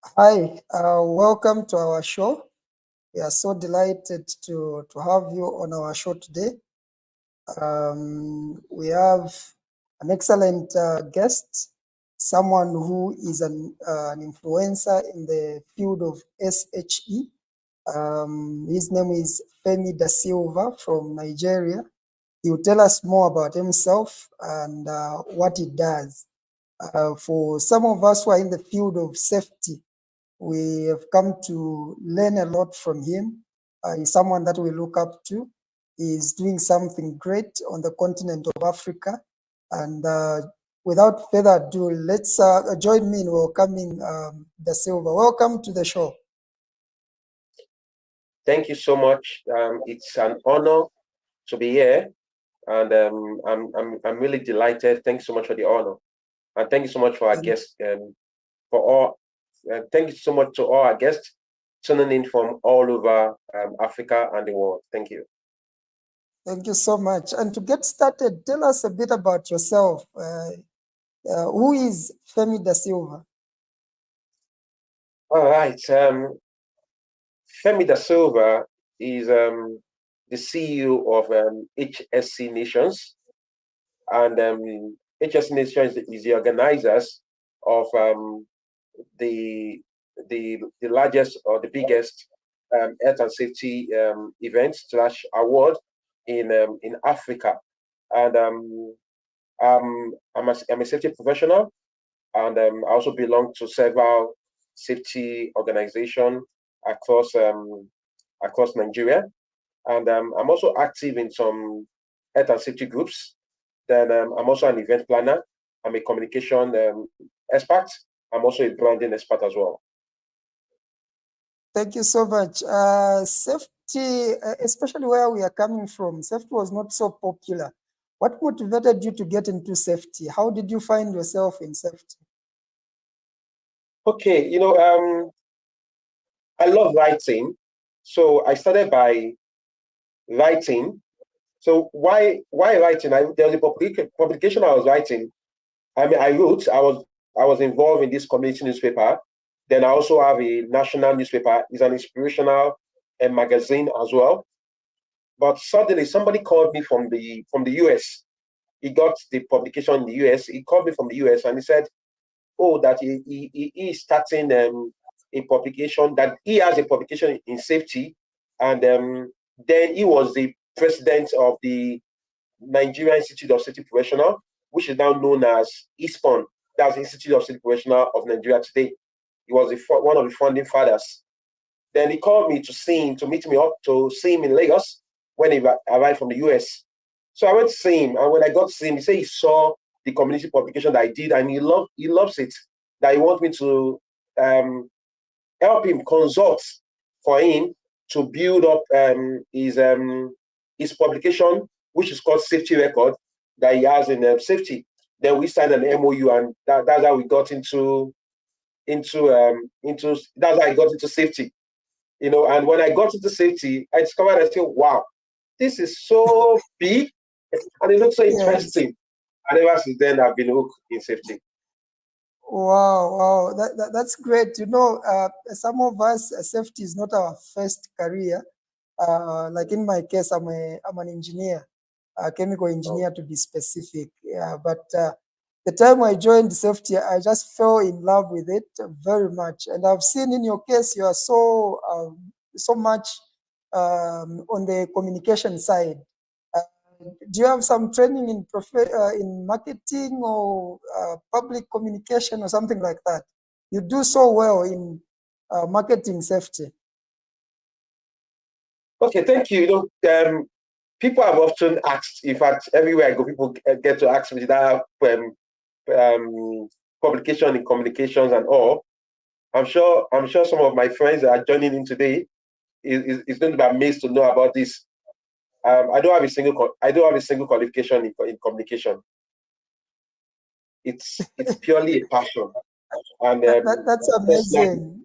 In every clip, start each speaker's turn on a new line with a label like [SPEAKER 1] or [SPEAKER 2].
[SPEAKER 1] Hi, welcome to our show. We are so delighted to have you on our show today. We have an excellent guest, someone who is an influencer in the field of SHE. His name is Femi Da Silva from Nigeria. He will tell us more about himself and what he does. For some of us who are in the field of safety, we have come to learn a lot from him. He's someone that we look up to. He's doing something great on the continent of Africa. And without further ado, let's join me in welcoming Da Silva. Welcome to the show.
[SPEAKER 2] Thank you so much. It's an honor to be here, and I'm really delighted. Thank you so much for the honor, and thank you so much for our guests. For all, thank you so much to all our guests tuning in from all over Africa and the world. Thank you.
[SPEAKER 1] Thank you so much. And to get started, tell us a bit about yourself. Who is Femi Da Silva?
[SPEAKER 2] All right. Femi Da Silva is the CEO of HSENations, and HSENations is the organizers of the largest or the biggest health and safety events / award in Africa. And I'm a safety professional, and I also belong to several safety organizations across Nigeria. And I'm also active in some health and safety groups. Then I'm also an event planner. I'm a communication expert. I'm also a branding expert as well.
[SPEAKER 1] Thank you so much. Safety, especially where we are coming from, safety was not so popular. What motivated you to get into safety? How did you find yourself in safety?
[SPEAKER 2] Okay, I love writing. So I started by writing. So why writing? There was a publication I was writing. I wrote. I was involved in this community newspaper. Then I also have a national newspaper. It's an inspirational magazine as well. But suddenly somebody called me from the US. He got the publication in the US. He called me from the US and he said, "Oh, that he is starting a publication, that he has a publication in safety." And then he was the president of the Nigerian Institute of Safety Professional, which is now known as ISPON. That's the Institute of Safety Professional of Nigeria today. He was one of the founding fathers. Then he called me to meet me up to see him in Lagos when he arrived from the US. So I went to see him, and when I got to see him, he said he saw the community publication that I did, and he loves it. That he wants me to help him consult for him to build up his publication, which is called Safety Record, that he has in safety. Then we signed an MOU, and that's how we got into that's how I got into safety. And when I got into safety, I discovered, I said, wow, this is so big and it looks so interesting. Yes. And ever since then, I've been hooked in safety.
[SPEAKER 1] Wow, that's great. Some of us, safety is not our first career. Like in my case, I'm an engineer, a chemical engineer to be specific. Yeah, but the time I joined safety, I just fell in love with it very much. And I've seen in your case, you are so much on the communication side. Do you have some training in marketing or public communication or something like that? You do so well in marketing safety.
[SPEAKER 2] Okay, thank you. People have often asked, in fact, everywhere I go, people get to ask me that publication in communications and all. I'm sure some of my friends that are joining in today is going to be amazed to know about this. I don't have a single qualification in communication. It's purely a passion, and
[SPEAKER 1] that's amazing.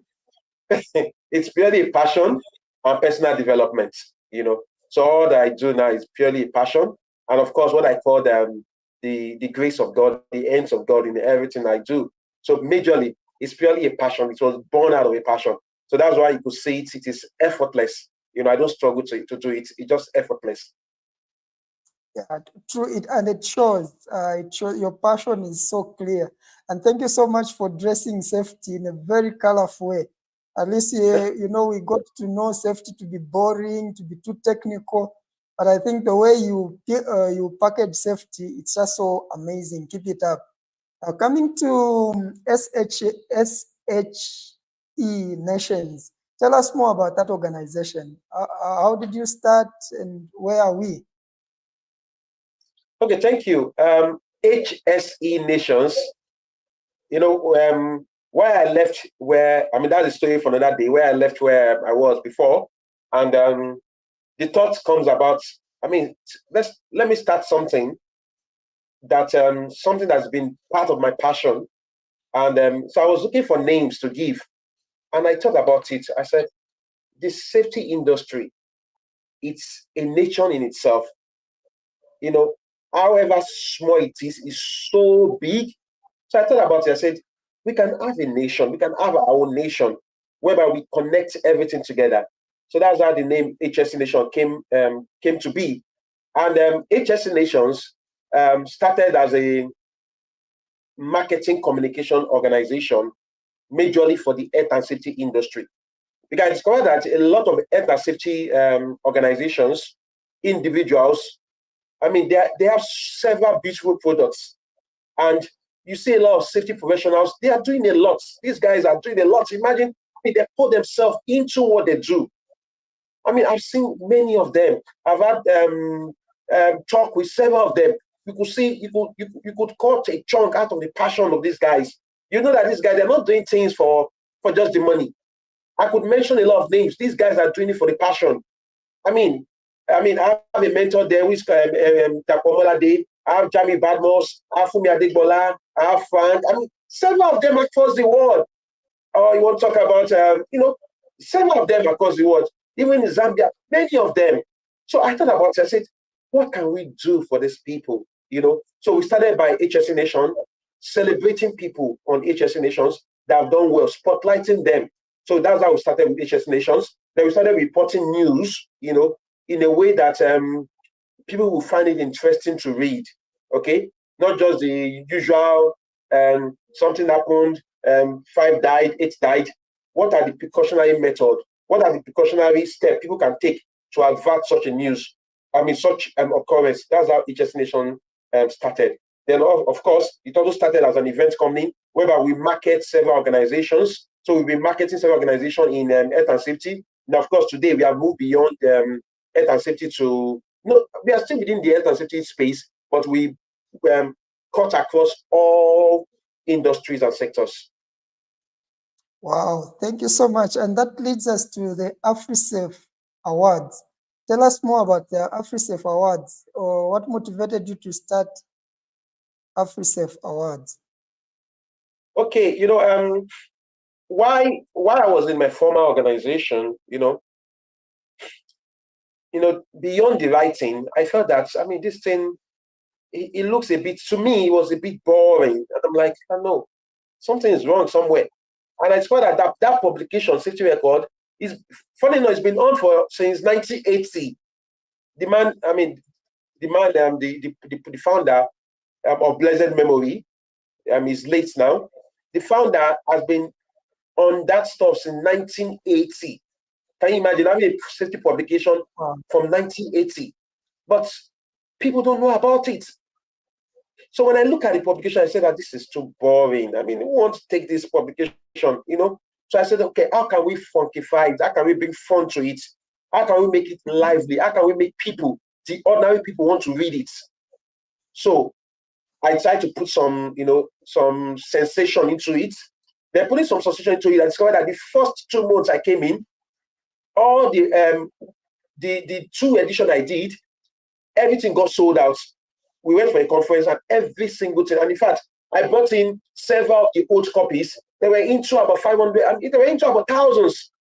[SPEAKER 2] It's purely a passion and personal development. So all that I do now is purely a passion, and of course, what I call the grace of God, the ends of God in everything I do. So majorly, It's purely a passion. It was born out of a passion. So that's why you could say it is effortless. I don't struggle to do it. It's just effortless.
[SPEAKER 1] Yeah, true. It shows. It shows your passion is so clear. And thank you so much for dressing safety in a very colorful way. At least we got to know safety to be boring, to be too technical. But I think the way you package safety, it's just so amazing. Keep it up. Now coming to HSHENations, tell us more about that organization. How did you start and where are we?
[SPEAKER 2] Okay, thank you. HSENations, why I left that's a story for another day, where I left where I was before. And the thought comes about, let me start something something that's been part of my passion. And so I was looking for names to give. And I thought about it. I said, the safety industry, it's a nation in itself. However small it is so big. So I thought about it. I said, we can have a nation, we can have our own nation, whereby we connect everything together. So that's how the name HSENation came to be. And HSENations started as a marketing communication organization, majorly for the health and safety industry. Because I discovered that a lot of health and safety organizations, individuals, they have several beautiful products. And you see a lot of safety professionals, they are doing a lot. These guys are doing a lot. Imagine, they put themselves into what they do. I've seen many of them. I've had talk with several of them. You could see, you could cut a chunk out of the passion of these guys. You know that these guys, they're not doing things for just the money. I could mention a lot of names. These guys are doing it for the passion. I have a mentor there, who is Takomolade. I have Jamie Badmos. I have Fumi Adegbola. I have Frank. Several of them across the world. Or you want to talk about, several of them across the world. Even in Zambia, many of them. So I thought about it. I said, what can we do for these people? So we started by HSENation, celebrating people on HSENations that have done well, spotlighting them. So that's how we started with HSENations. Then we started reporting news, in a way that people will find it interesting to read. Okay, not just the usual something happened, 5 died, 8 died. What are the precautionary methods? What are the precautionary steps people can take to avert such a news? Such occurrence. That's how HSENation started. Then, of course, it also started as an event company whereby we market several organizations. So we've been marketing several organizations in health and safety. Now, of course, today we have moved beyond health and safety to, we are still within the health and safety space, but we cut across all industries and sectors.
[SPEAKER 1] Wow, thank you so much. And that leads us to the AfriSafe Awards. Tell us more about the AfriSafe Awards, or what motivated you to start AfriSafe Awards?
[SPEAKER 2] Okay, why I was in my former organization, beyond the writing, I felt that, this thing, it looks a bit, to me, it was a bit boring. And I'm like, I know, something is wrong somewhere. And I discovered that publication, Safety Record, is, funny enough, it's been on since 1980. The founder of blessed memory, is late now. The founder has been on that stuff since 1980. Can you imagine having a safety publication from 1980? But people don't know about it. So when I look at the publication, I said that this is too boring. Who wants to take this publication, So I said, okay, how can we funkify it? How can we bring fun to it? How can we make it lively? How can we make people, the ordinary people, want to read it? So I tried to put some sensation into it. Then putting some sensation into it, I discovered that the first 2 months I came in, all the 2 editions I did, everything got sold out. We went for a conference and every single thing, and in fact, I brought in several of the old copies. They were into about 500, and they were into about thousands.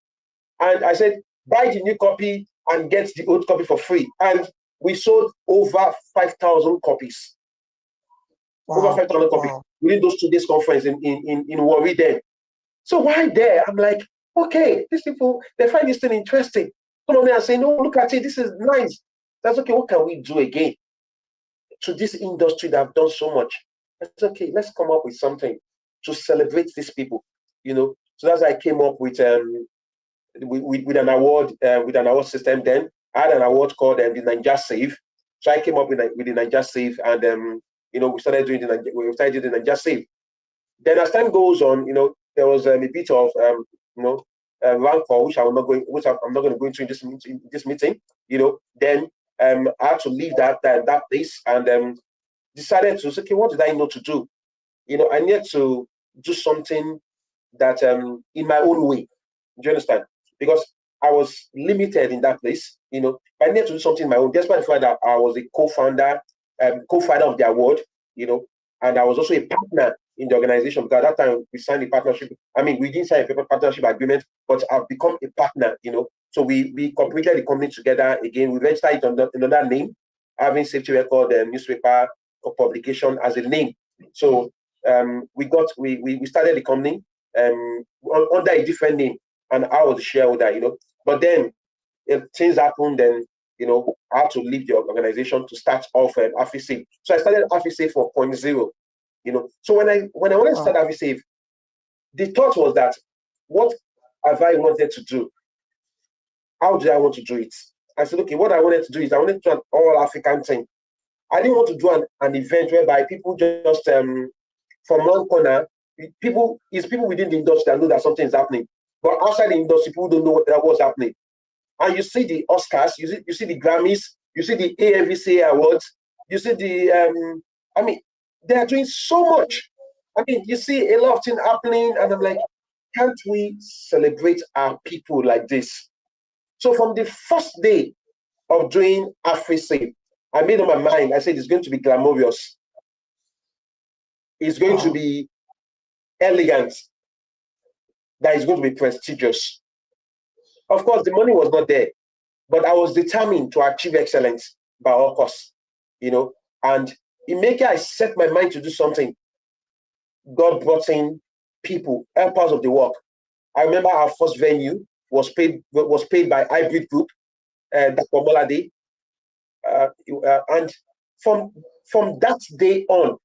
[SPEAKER 2] And I said, buy the new copy and get the old copy for free. And we sold over 5,000 copies. Wow. Over 5,000 copies within those 2 days conference in Warri then. So why there? I'm like, okay, these people, they find this thing interesting. Come on there and say, no, look at it, this is nice. That's okay, what can we do again to this industry that have done so much? That's okay, let's come up with something to celebrate these people, you know. So that's why I came up with an award system. Then I had an award called the Ninja Save. So I came up with the Ninja Save, and you know, we started doing the Ninja Save. Then as time goes on, you know, there was a bit of you know, rancor, which I'm not going to go into in this meeting. You know, then I had to leave that place, and decided to say, okay, what did I know to do? You know, I needed to do something that in my own way. Do you understand? Because I was limited in that place. You know, I needed to do something in my own, despite the fact that I was a co-founder of the award. You know, and I was also a partner in the organization, because at that time we signed a partnership. I mean, we didn't sign a partnership agreement, but I've become a partner. You know, so we completed the company together again. We registered it under another name, having safety record newspaper publication as a name. So we started the company under a different name, and I was a shareholder, you know. But then if things happened, then you know, I had to leave the organization to start off AfriSafe. So I started AfriSafe 4.0, you know. So when I wanted to start AfriSafe, the thought was that, what have I wanted to do? How did I want to do it? I said, okay, what I wanted to do is I wanted to do an all African thing. I didn't want to do an event whereby people just from one corner, people within the industry that know that something is happening, but outside the industry, people don't know what's happening. And you see the Oscars, you see the Grammys, you see the AfriSafe Awards, you see the I mean, they are doing so much. I mean, you see a lot of things happening, and I'm like, can't we celebrate our people like this? So from the first day of doing AfriSafe, I made up my mind. I said it's going to be glamorous. It's going to be elegant. That is going to be prestigious. Of course, the money was not there, but I was determined to achieve excellence by all costs, you know. And immediately I set my mind to do something, God brought in people, helpers of the work. I remember our first venue was paid by Hybrid Group, Dr. Molade, and from that day on,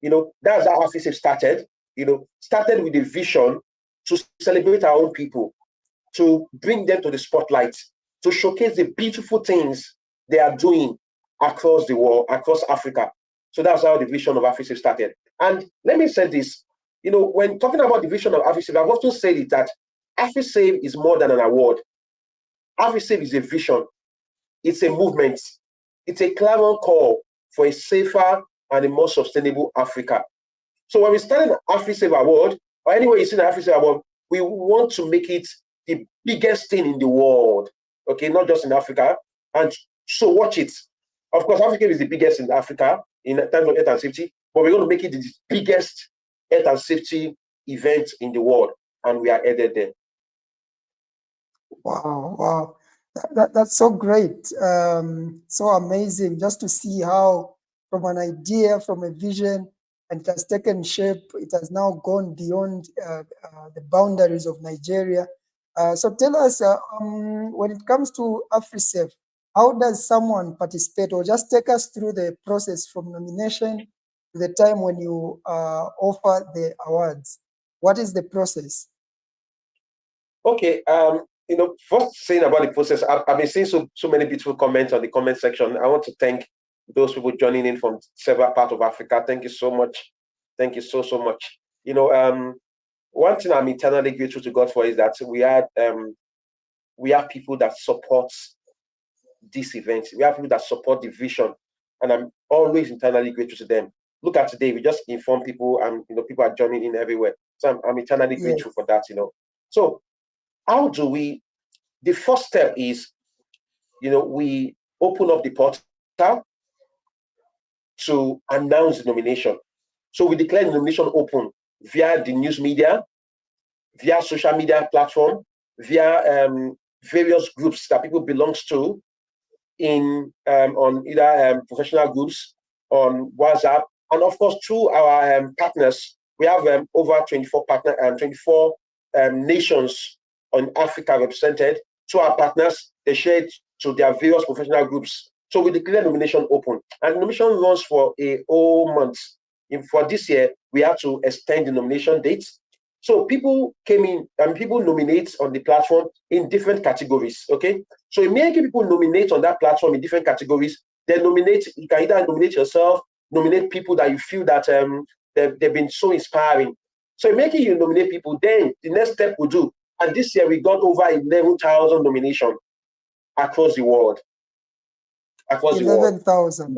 [SPEAKER 2] you know, that's how AfriSafe started. You know, started with a vision to celebrate our own people, to bring them to the spotlight, to showcase the beautiful things they are doing across the world, across Africa. So that's how the vision of AfriSafe started. And let me say this, you know, when talking about the vision of AfriSafe, I've often said it that AfriSafe is more than an award. AfriSafe is a vision. It's a movement. It's a clarion call for a safer and a more sustainable Africa. So when we started an AfriSafe Award, or anywhere you see an AfriSafe Award, we want to make it the biggest thing in the world, okay, not just in Africa. And so watch it. Of course, Africa is the biggest in Africa in terms of health and safety, but we're going to make it the biggest health and safety event in the world, and we are headed there.
[SPEAKER 1] Wow. That's so great. So amazing just to see how from an idea, from a vision, and it has taken shape. It has now gone beyond the boundaries of Nigeria. So tell us, when it comes to AfriSafe, how does someone participate, or just take us through the process from nomination to the time when you offer the awards? What is the process?
[SPEAKER 2] Okay, you know, first saying about the process, I've been seeing so many beautiful comments on the comment section. I want to thank those people joining in from several parts of Africa. Thank you so much. Thank you so much. You know, one thing I'm eternally grateful to God for is that we have people that support this event. We have people that support the vision, and I'm always eternally grateful to them. Look at today, we just inform people, and you know, people are joining in everywhere. So I'm eternally grateful for that. You know, so how do we? The first step is, you know, we open up the portal to announce the nomination. So we declare the nomination open via the news media, via social media platform, via various groups that people belongs to in on either professional groups, on WhatsApp, and of course through our partners We have over 24 partner and 24 nations on Africa represented. To our partners, they share it to their various professional groups. So we declare nomination open, and the nomination runs for a whole month. For this year, we have to extend the nomination dates. So people came in and people nominate on the platform in different categories. Okay, so many people nominate on that platform in different categories. They nominate. You can either nominate yourself, nominate people that you feel that they've been so inspiring. So making you nominate people, then the next step we do. And this year we got over 11,000 nominations across the world.
[SPEAKER 1] 11,000.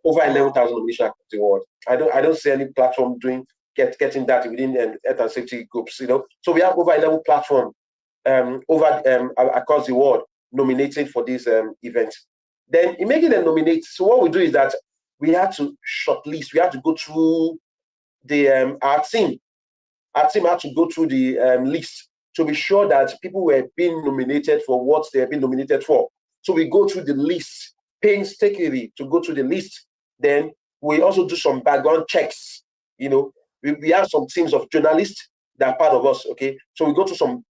[SPEAKER 2] Over 11,000 nominations across the world. I don't see any platform getting that within health and safety groups. So we have over 11 platforms across the world nominated for this event. Then in making them nominate, so what we do is that we have to shortlist. We have to go through the our team had to go through the list to be sure that people were being nominated for what they have been nominated for. So we go through the list painstakingly to go through the list. Then we also do some background checks. We have some teams of journalists that are part of us. Okay, so we go to some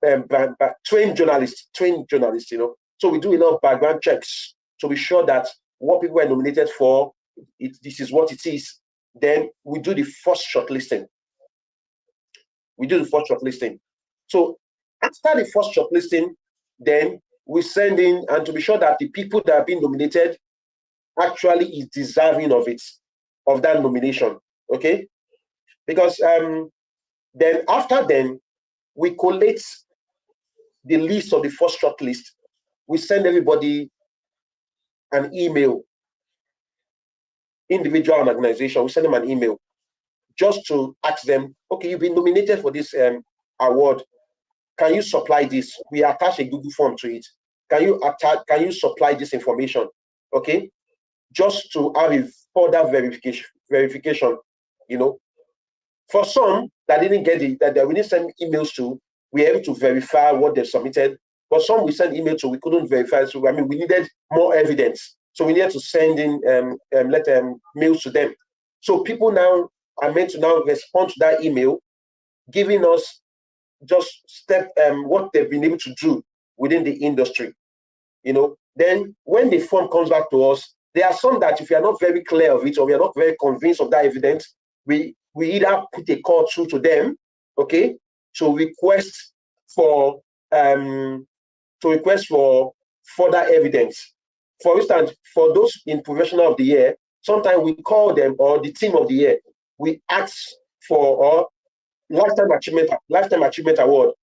[SPEAKER 2] trained journalists. So we do a lot of background checks to be sure that what people were nominated for, this is what it is. Then we do the first shortlisting. So after the first shortlisting, then we send in, and to be sure that the people that have been nominated actually is deserving of that nomination. Okay, because then after we collate the list of the first shortlist. We send everybody an email, individual and organization. We send them an email just to ask them, okay, you've been nominated for this award. Can you supply this? We attach a Google form to it. Can you supply this information? Okay, just to have a further verification. For some that didn't get it, that we didn't send emails to, we were able to verify what they submitted. But some we sent email to, we couldn't verify. So we needed more evidence. So we needed to send in mails to them. So people now are meant to now respond to that email, giving us just what they've been able to do within the industry. Then when the form comes back to us, there are some that if we are not very clear of it or we are not very convinced of that evidence, we either put a call through to them, okay, to request for further evidence. For instance, for those in Professional of the Year, sometimes we call them, or the Team of the Year, we ask for Lifetime Achievement Award.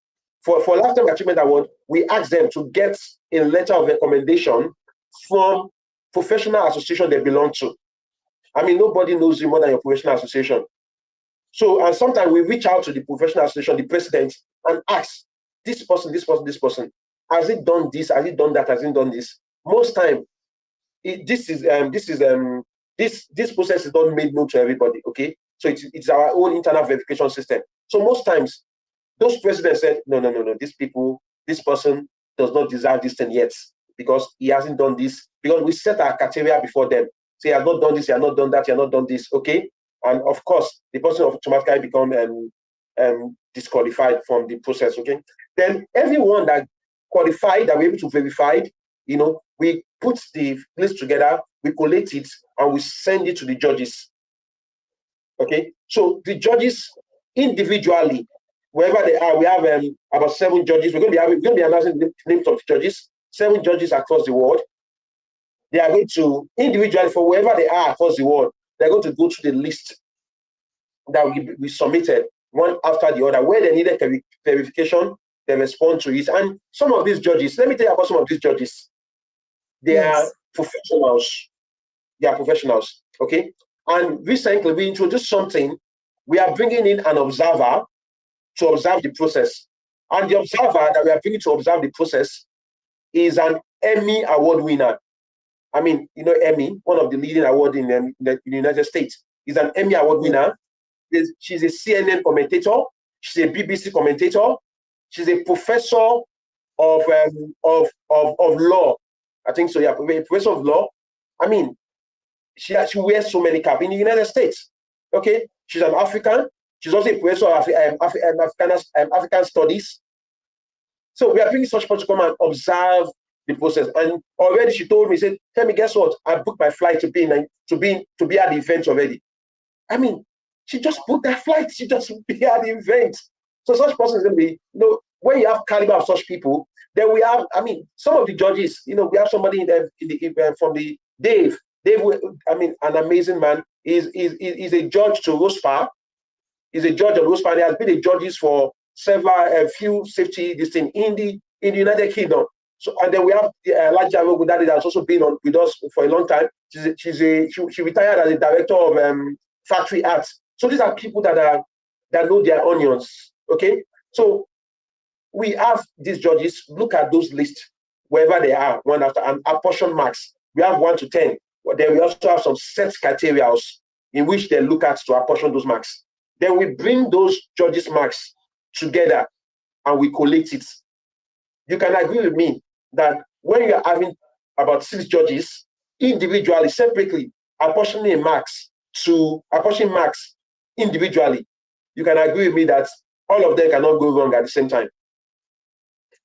[SPEAKER 2] For Lifetime Achievement Award, we ask them to get a letter of recommendation from professional association they belong to. Nobody knows you more than your professional association. So, and sometimes we reach out to the professional association, the president, and ask this person, has it done this? Has it done that? Has it done this? Most time, this process is not made known to everybody. Okay, so it's our own internal verification system. So most times, those presidents said, no, this person does not deserve this thing yet because he hasn't done this. Because we set our criteria before them. So he has not done this, he has not done that, he has not done this. Okay, and of course, the person automatically become disqualified from the process. Okay, then everyone that qualified, that we're able to verify, we put the list together, we collate it, and we send it to the judges. Okay, so the judges individually, wherever they are, we have about 7 judges. We're going to be announcing the names of the judges. 7 judges across the world. They are going to individually, for wherever they are across the world, they're going to go through the list that we submitted one after the other. Where they needed verification, they respond to it. And some of these judges, let me tell you about some of these judges. They are professionals. They are professionals. Okay. And recently we introduced something. We are bringing in an observer to observe the process. And the observer that we are bringing to observe the process is an Emmy Award winner. Emmy, one of the leading awards in the United States, is an Emmy Award winner. She's a CNN commentator. She's a BBC commentator. She's a professor of law. I think so. Yeah, a professor of law. She wears so many caps in the United States. Okay, she's an African. She's also a professor of African studies. So we are bringing such people to come and observe the process. And already she told me, said, "Tell me, guess what? I booked my flight to be at the event already." I mean, she just booked that flight. She just be at the event. So such person is going to be, when you have caliber of such people, then we have, I mean, some of the judges, we have somebody from the Dave. Dave, I mean, an amazing man. Is a judge to Rospa. He's a judge of Rospa. He has been a judge for several few safety this thing in the United Kingdom. So, and then we have Laja Rogudadi that's also been on with us for a long time. She retired as a director of factory arts. So these are people that know their onions. Okay, so we have these judges look at those lists wherever they are, one after, and apportion marks. We have 1 to 10. But then we also have some set criteria in which they look at to apportion those marks. Then we bring those judges' marks together and we collate it. You can agree with me that when you're having about 6 judges individually, separately, apportioning marks individually, you can agree with me that all of them cannot go wrong at the same time.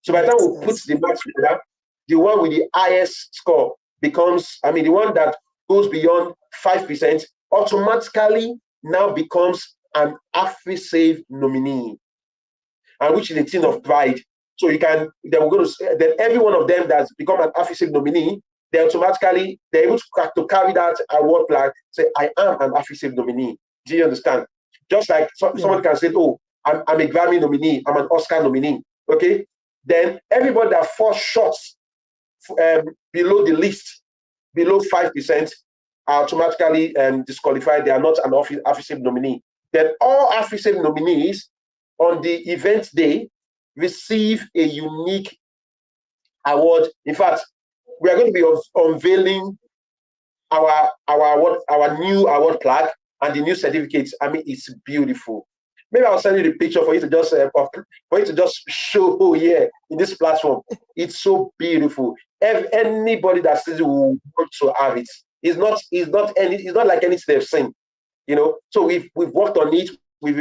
[SPEAKER 2] So by the time we put the marks together, the one with the highest score becomes, I mean, the one that goes beyond 5% automatically now becomes an AfriSafe nominee, and which is a thing of pride. So then we're going to say that every one of them that's become an AfriSafe nominee, they're able to carry that award flag, say, I am an AfriSafe nominee. Do you understand? Just like somebody can say, oh, I'm a Grammy nominee, I'm an Oscar nominee. Okay? Then everybody that falls short below the list, below 5%, are automatically disqualified. They are not an AfriSafe nominee. Then all AfriSafe nominees on the event day receive a unique award. In fact, we are going to be unveiling our new award plaque and the new certificates. I mean, it's beautiful. Maybe I'll send you the picture for you to just show. Oh yeah, in this platform, it's so beautiful. Anybody that sees it will want to have it. It's not like anything they've seen. So we've worked on it. We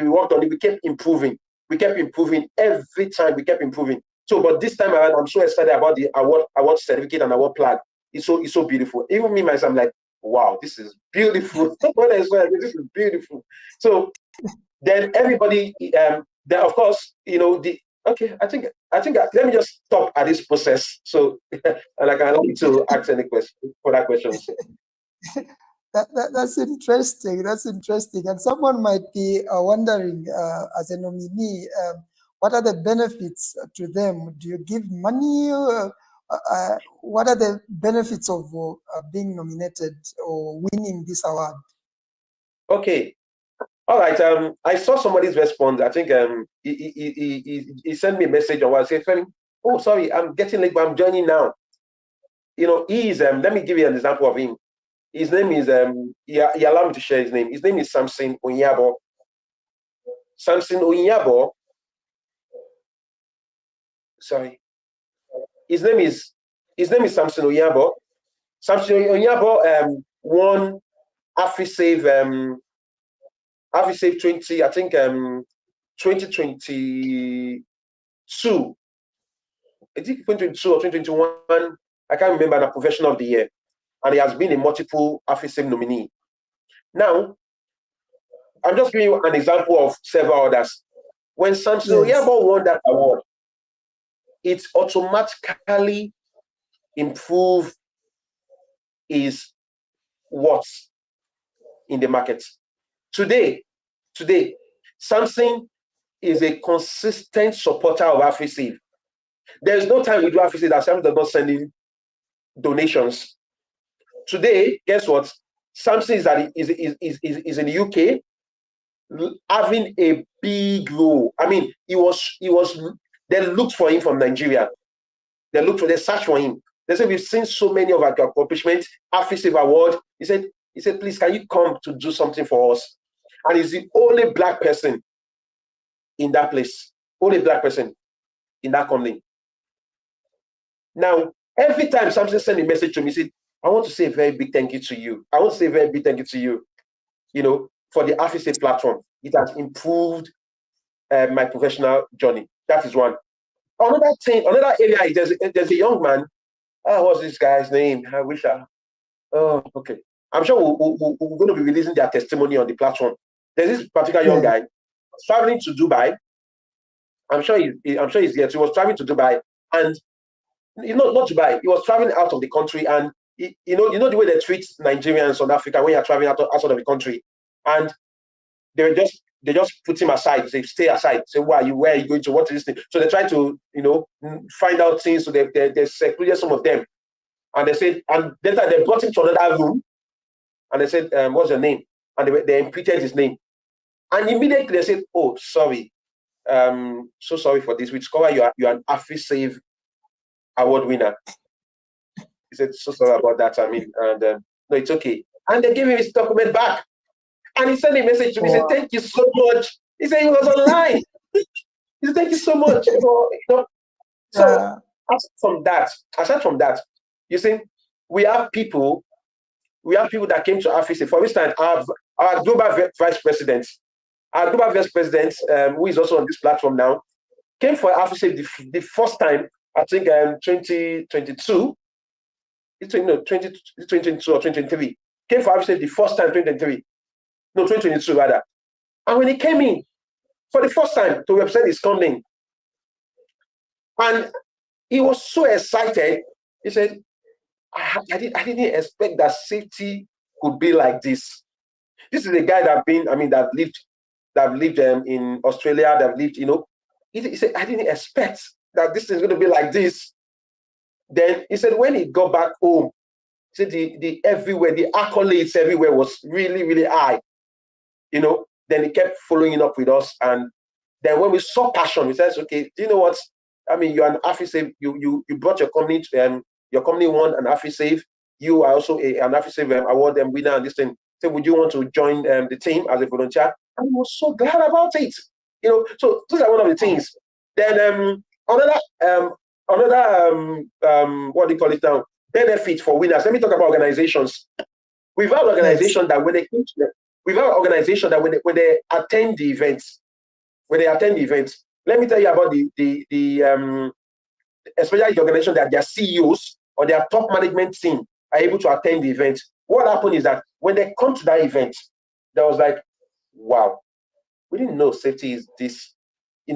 [SPEAKER 2] kept improving. We kept improving every time. We kept improving. So, but this time around, I'm so excited about the award certificate and award plaque. It's so beautiful. Even me myself, I'm like, wow, this is beautiful. When I saw it, this is beautiful. So then everybody, then of course, okay. I think let me just stop at this process. So, and I can allow you to ask any further questions.
[SPEAKER 1] That's interesting. That's interesting. And someone might be wondering, as a nominee, what are the benefits to them? Do you give money? What are the benefits of being nominated or winning this award?
[SPEAKER 2] Okay. All right. I saw somebody's response. I think he sent me a message on WhatsApp saying, "Oh, sorry, I'm getting late, but I'm joining now." He is. Let me give you an example of him. His name is. He allowed me to share his name. His name is Samson Onyabo. Samson Onyabo. Sorry. His name is Samson Onyabo. Samson Onyabo won AfriSafe 20, I think 2022. I think 2022 or 2021. I can't remember, the professional of the year. And he has been a multiple AfriSafe nominee. Now, I'm just giving you an example of several others. When Samson Onyabo won that award, it automatically improved his worth in the market. Today, Samson is a consistent supporter of AfriSafe. There's no time we do AfriSafe that Samson does not send in donations. Today, guess what? Samson is in the UK, having a big role. I mean, he was. They looked for him from Nigeria. They searched for him. They said, we've seen so many of our accomplishments, AfriSafe Award. He said, please, can you come to do something for us? And he's the only black person in that place, only black person in that company. Now, every time Samson sent a message to me, he said, I want to say a very big thank you to you. I want to say a very big thank you to you, for the AfriSafe platform. it has improved my professional journey. That is one. Another thing, another area is there's a young man. What's this guy's name? I wish I. Oh, okay. I'm sure we're going to be releasing their testimony on the platform. There's this particular young guy traveling to Dubai. I'm sure he's here. So he was traveling to Dubai, and not Dubai. He was traveling out of the country, and you know the way they treat Nigerians on Africa when you're traveling outside of the country, and they just put him aside. They stay aside. Say, where are you going to? What is this thing? So they try to find out things. So they secluded some of them, and they said, and then they brought him to another room, and they said, what's your name? And they imputed his name, and immediately they said, oh, sorry, so sorry for this. We discover you're an AfriSafe Award winner. He said, so sorry about that. I mean, and no, it's okay. And they gave him his document back. And he sent a message to me. He said, thank you so much. He said he was online. He said, thank you so much. So aside from that, you see, we have people that came to AfriSafe. For instance, our global vice president, who is also on this platform now, came for AfriSafe the first time, I think 2022. It's 2022 or 2023. Came for AfriSafe the first time, 2023. No, 2022 rather. And when he came in for the first time to represent his company, and he was so excited, he said, I didn't expect that safety could be like this. This is a guy that lived in Australia, that lived, he said, I didn't expect that this is going to be like this. Then he said, when he got back home, he said the accolades everywhere was really, really high. Then he kept following up with us. And then when we saw passion, we said, okay, do you know what? I mean, you're an AfriSafe, you brought your company to, your company won an AfriSafe. You are also an AfriSafe award winner and this thing. So would you want to join the team as a volunteer? And he was so glad about it. So those are one of the things. Then another what do you call it now? Benefit for winners. Let me talk about organizations. We've had organizations that when they attend the events, let me tell you about the especially the organization that their CEOs or their top management team are able to attend the event. What happened is that when they come to that event, they was like, wow, we didn't know safety is this. They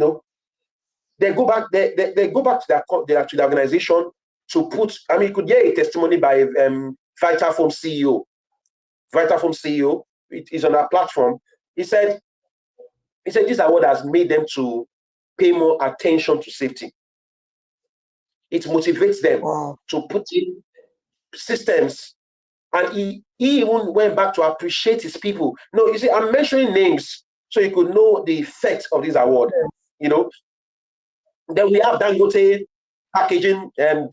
[SPEAKER 2] go back to the organization to put. I mean, you could hear a testimony by Vitafoam CEO. Vitafoam CEO, it is on our platform. He said this award has made them to pay more attention to safety. It motivates them to put in systems, and he even went back to appreciate his people. No, you see, I'm mentioning names so you could know the effect of this award. Then we have Dangote packaging and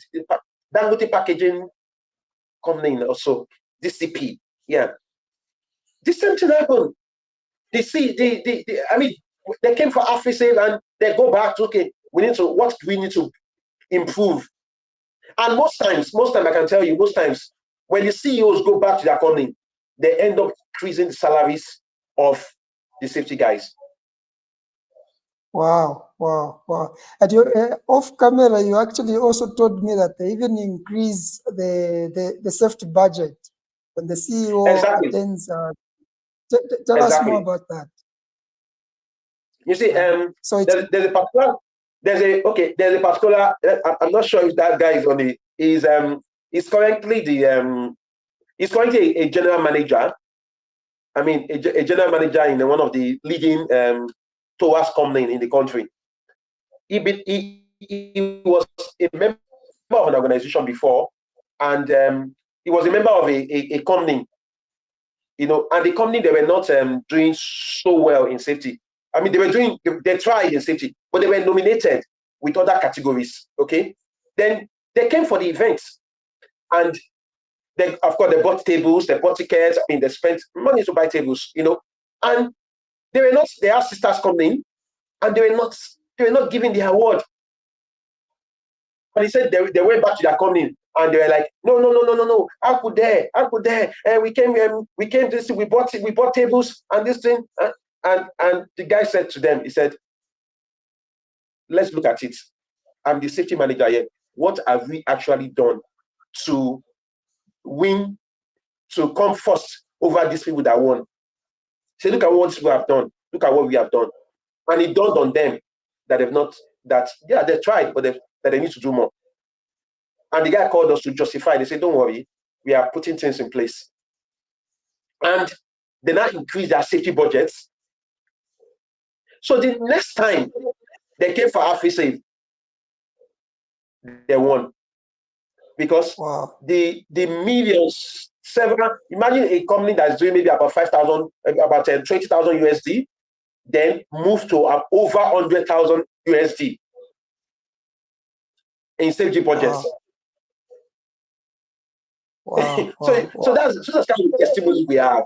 [SPEAKER 2] Dangote packaging company also, DCP. Yeah, the same thing happened. I mean, they came for AfriSafe and they go back to, okay, what we need to improve. And most times I can tell you, most times when the CEOs go back to their company, they end up increasing the salaries of the safety guys.
[SPEAKER 1] Wow. And off camera, you actually also told me that they even increase the safety budget when the CEO attends. Tell us more about that.
[SPEAKER 2] You see, so there's a particular. I'm not sure if that guy is on the. He's currently a general manager. I mean, a general manager in one of the leading towers company in the country. He was a member of an organization before, and he was a member of a company. And the company, they were not doing so well in safety. I mean, they tried in safety, but they were nominated with other categories. Okay, then they came for the events, and of course they bought tables, they bought tickets. I mean, they spent money to buy tables, and they were not. They had sisters coming, and they were not giving the award. But he said they went back to their company and they were like, no. How could they? And we came to see, we bought tables and this thing. And the guy said to them, he said, let's look at it. I'm the safety manager here. What have we actually done to win, to come first over these people that won? Say, look at what we have done. Look at what we have done. And it dawned on them that they've not, that, yeah, they tried, but that they need to do more. And the guy called us to justify. They said, don't worry, we are putting things in place. And they now increase their safety budgets. So the next time they came for AfriSafe, they won. Because the millions, several, imagine a company that's doing maybe about 5,000, about 20,000 USD, then move to over 100,000 USD in safety budgets. So that's kind of testimony we have.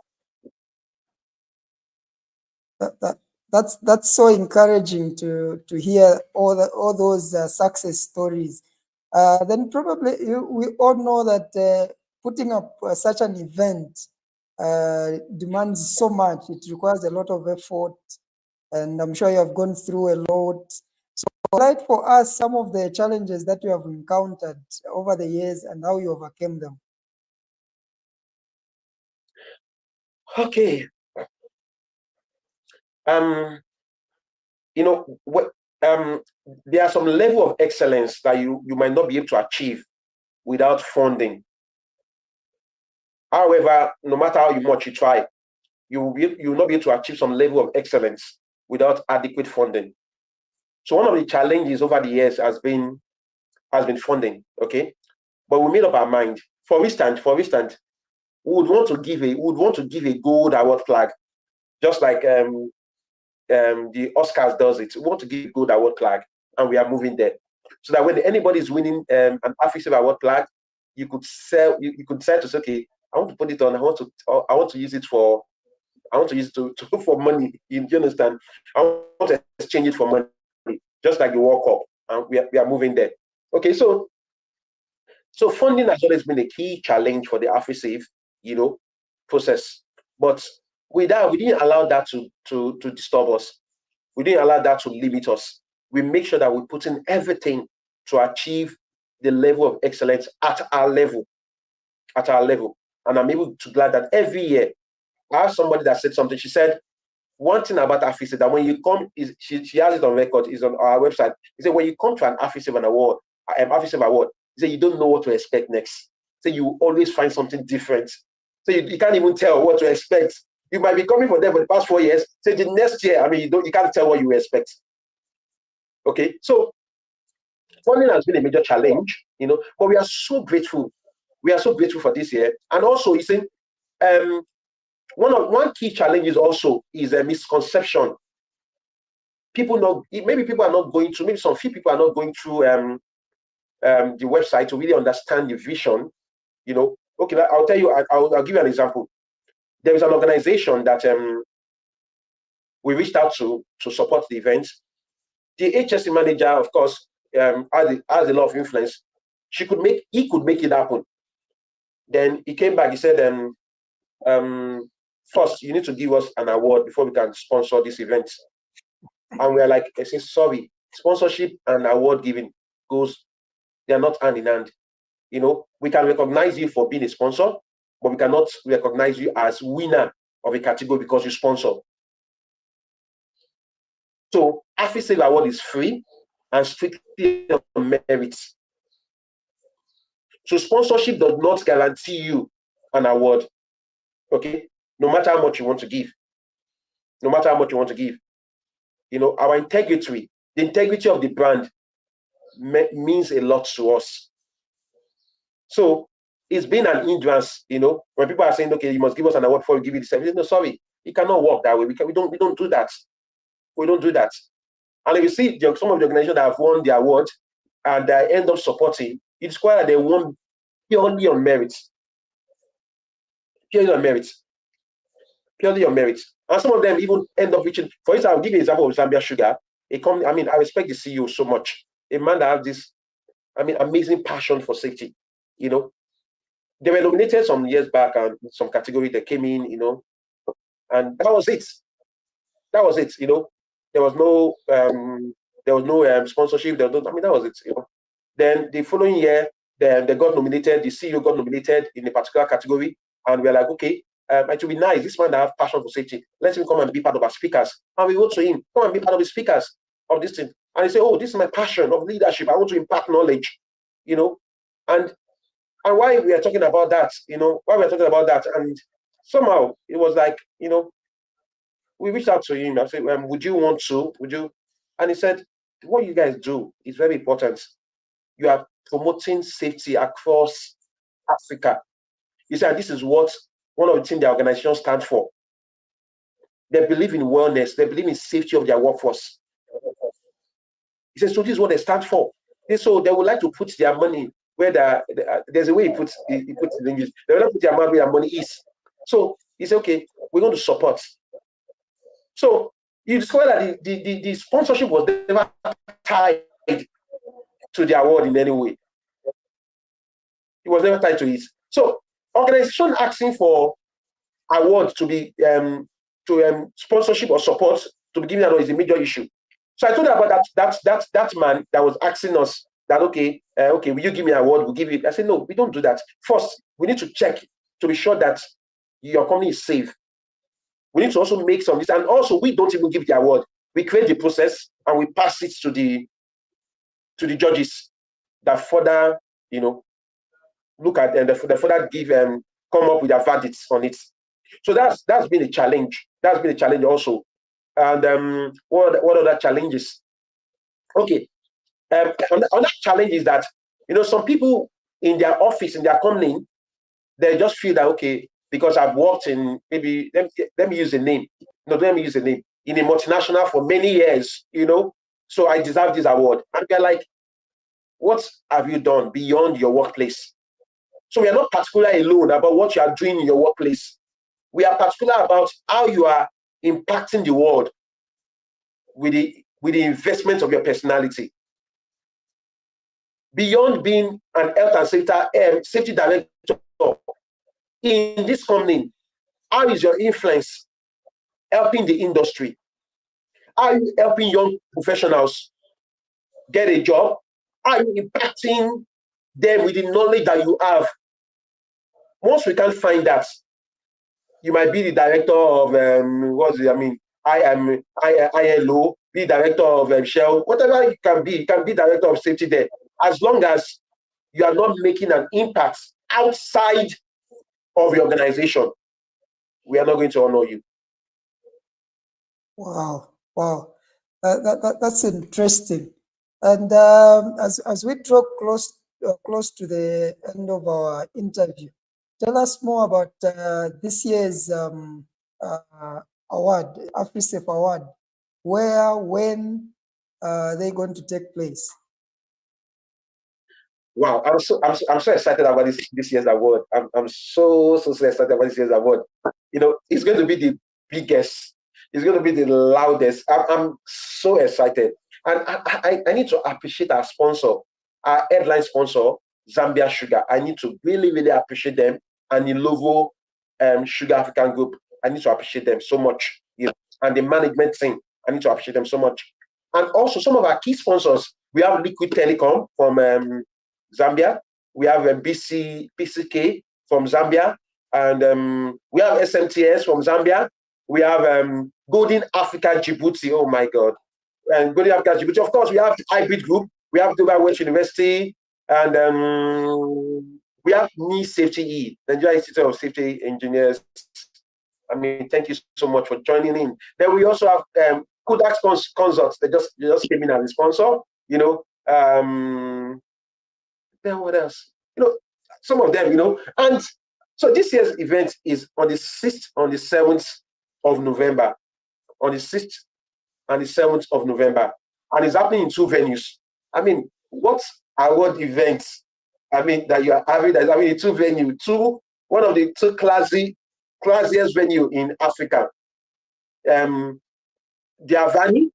[SPEAKER 1] That's so encouraging to hear all those success stories. Then probably we all know that putting up such an event demands so much. It requires a lot of effort, and I'm sure you have gone through a lot. So highlight for us some of the challenges that you have encountered over the years and how you overcame them.
[SPEAKER 2] Okay. You know, there are some level of excellence that you might not be able to achieve without funding. However, no matter how much you try, you will not be able to achieve some level of excellence without adequate funding. So one of the challenges over the years has been funding. Okay, but we made up our mind. For instance, we would want to give a gold award flag, just like the Oscars does it. We want to give a gold award flag, and we are moving there, so that when anybody is winning an AfriSafe award flag, you could say to say, okay, I want to put it on. I want to use it for. I want to use it to for money. You understand? I want to exchange it for money, just like the World Cup, and we are moving there. Okay, so funding has always been a key challenge for the AfriSafe, process. But we didn't allow that to disturb us. We didn't allow that to limit us. We make sure that we put in everything to achieve the level of excellence at our level. And I'm able to glad that every year, I have somebody that said something. She said, one thing about AfriSafe that when you come, she has it on record, is on our website. She said, when you come to an AfriSafe award, she said, you don't know what to expect next. So you always find something different. So you can't even tell what to expect. You might be coming for them for the past 4 years. So the next year, you can't tell what you expect. Okay, so funding has been a major challenge, but we are so grateful. We are so grateful for this year. And also, you see, one key challenge is a misconception. Maybe people are not going through, maybe some few people are not going through the website to really understand the vision. Okay, I'll tell you, I'll give you an example. There is an organization that we reached out to support the event. The HSE manager, of course, has a lot of influence. He could make it happen. Then he came back. He said, first, you need to give us an award before we can sponsor this event. And we're like, I say, sorry, sponsorship and award giving they are not hand in hand. We can recognize you for being a sponsor, but we cannot recognize you as winner of a category because you sponsor. So AfriSafe Award is free and strictly on merit. So sponsorship does not guarantee you an award. Okay, no matter how much you want to give. Our integrity, the integrity of the brand means a lot to us. So it's been an hindrance, when people are saying, okay, you must give us an award before we give you the service. No, sorry, it cannot work that way. We don't do that. We don't do that. And if you see some of the organizations that have won the award and they end up supporting, it's quite that they won purely on merit. Purely on merit. And some of them even end up reaching, for instance, I'll give you an example of Zambia Sugar, a company. I respect the CEO so much. A man that has this, amazing passion for safety. They were nominated some years back and some category that came in, and that was it. That was it. There was no sponsorship. There was no, I mean, that was it. Then the following year, they got nominated. The CEO got nominated in a particular category, and we're like, okay, it would be nice. This man that have passion for safety, let him come and be part of our speakers. And we wrote to him, come and be part of the speakers of this thing. And he said, oh, this is my passion of leadership. I want to impart knowledge, and why we are talking about that, and somehow it was like, we reached out to him. I said, would you want to? Would you? And he said, what you guys do is very important. You are promoting safety across Africa. He said, this is what one of the things the organization stands for. They believe in wellness. They believe in safety of their workforce. He said, so this is what they stand for. So they would like to put their money where there's a way he puts it in English. They would like to put their money where their money is. So he said, okay, we're going to support. So you discover that the sponsorship was never tied to the award in any way. It was never tied to it. So organization asking for awards to be sponsorship or support to be given an award is a major issue. So I told her about that man that was asking us that, okay, will you give me an award? We'll give you. I said, no, we don't do that. First, we need to check to be sure that your company is safe. We need to also make some, and also we don't even give the award. We create the process and we pass it to the judges that further, look at and they further give come up with their verdicts on it. So that's been a challenge. That's been a challenge also. And what other challenges? Okay, another challenge is that some people in their office, in their company, they just feel that, okay, because I've worked in, maybe let me use a name. No, let me use a name, in a multinational for many years, so I deserve this award. And they're like, what have you done beyond your workplace? So we are not particular alone about what you are doing in your workplace. We are particular about how you are impacting the world with the investment of your personality. Beyond being an health and safety director in this company, how is your influence helping the industry? How are you helping young professionals get a job? How are you impacting them with the knowledge that you have? Once we can find that, you might be the director of ILO, be director of Shell, whatever you can be director of safety there. As long as you are not making an impact outside of your organization, we are not going to honor you.
[SPEAKER 1] Wow. That's interesting. And as we draw close to the end of our interview, tell us more about this year's award, AfriSafe Award. Where, when are they going to take place?
[SPEAKER 2] Wow, I'm so excited about this year's award. I'm so excited about this year's award. It's going to be the biggest. It's going to be the loudest. I'm so excited, and I need to appreciate our sponsor, our headline sponsor, Zambia Sugar. I need to really appreciate them, and the Lovo Sugar African Group. I need to appreciate them so much. And the management team. I need to appreciate them so much. And also some of our key sponsors. We have Liquid Telecom from Zambia. We have BCK from Zambia, and we have SMTS from Zambia. We have Golden Africa Djibouti. Oh my God! And Golden Africa Djibouti. Of course, we have Hybrid Group. We have Dubai West University, and we have NI Safety E, Nigeria Institute of Safety Engineers. I mean, thank you so much for joining in. Then we also have Kodak Consults. They just came in as a sponsor. Then what else? Some of them. And so this year's event is on the 6th, on the 7th of November. On the 6th and the 7th of November, and it's happening in two venues. I mean, what award events? I mean, that you are having that? I mean, two venues, one of the two classiest venue in Africa. The Avani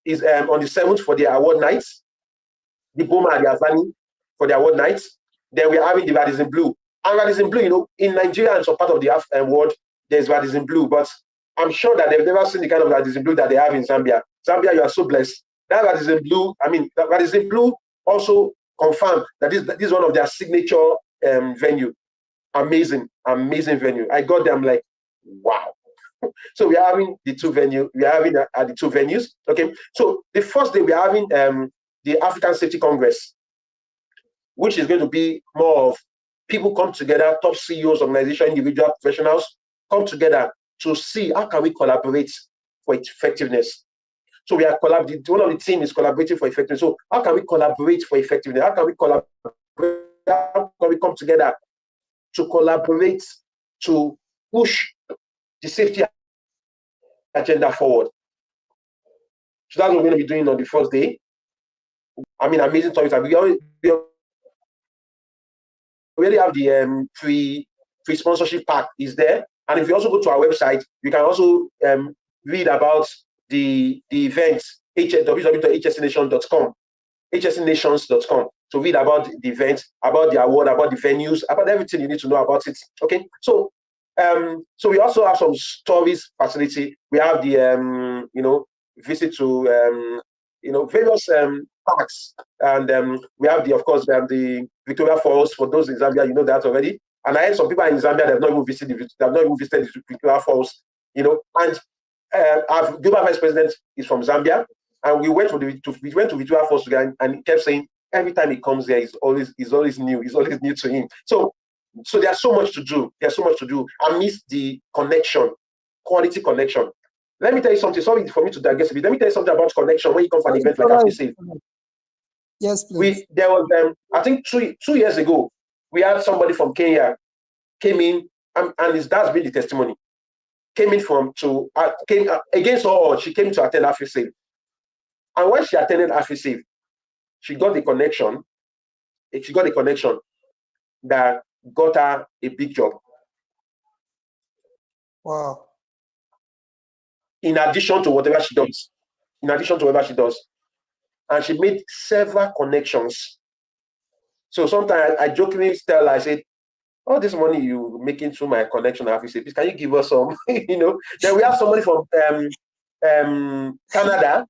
[SPEAKER 2] is on the 7th for the award nights. The Boma and the Avani for the award nights. Then we are having the Radisson Blue. And Radisson Blue, in Nigeria and some part of the world, there's Radisson Blue, but I'm sure that they've never seen the kind of Radisson Blue that they have in Zambia. Zambia, you are so blessed. That Radisson Blue, that Radisson Blue also confirmed that this is one of their signature venue. Amazing venue. I got them like, wow. So we are having the two venues. We are having the two venues. Okay. So the first day we are having the African Safety Congress, which is going to be more of people come together, top CEOs, organization, individual professionals come together to see how can we collaborate for effectiveness. So we are collaborating. One of the team is collaborating for effectiveness. So how can we collaborate for effectiveness? How can we collaborate? How can we come together to collaborate to push the safety agenda forward? So that's what we're going to be doing on the first day. I mean, amazing topics. We already have the free sponsorship pack is there. And if you also go to our website, you can also read about the events, www.hsenations.com, HSENations.com, to read about the events, about the award, about the venues, about everything you need to know about it. Okay, so so we also have some stories facility. We have the visit to various parks, and we have of course the Victoria Falls. For those in Zambia, you know that already. And I heard some people in Zambia that have not even visited the Victoria Falls. And our global vice president is from Zambia, and we went to Victoria Falls together, and he kept saying every time he comes there, he's always new. It's always new to him. So there's so much to do. There's so much to do. I miss the connection, quality connection. Let me tell you something. Sorry for me to digress a bit. Let me tell you something about connection when you come for an event like AfriSafe.
[SPEAKER 1] Yes, please.
[SPEAKER 2] There was I think 2 years ago, we had somebody from Kenya came in, and that's been the testimony. Came against all odds. She came to attend AfriSafe, and when she attended AfriSafe, she got the connection. She got a connection that got her a big job.
[SPEAKER 1] Wow.
[SPEAKER 2] In addition to whatever she does. And she made several connections. So sometimes I jokingly tell her, I said, all this money you making through my connection, AfriSafe, please, can you give us some? Then we have somebody from Canada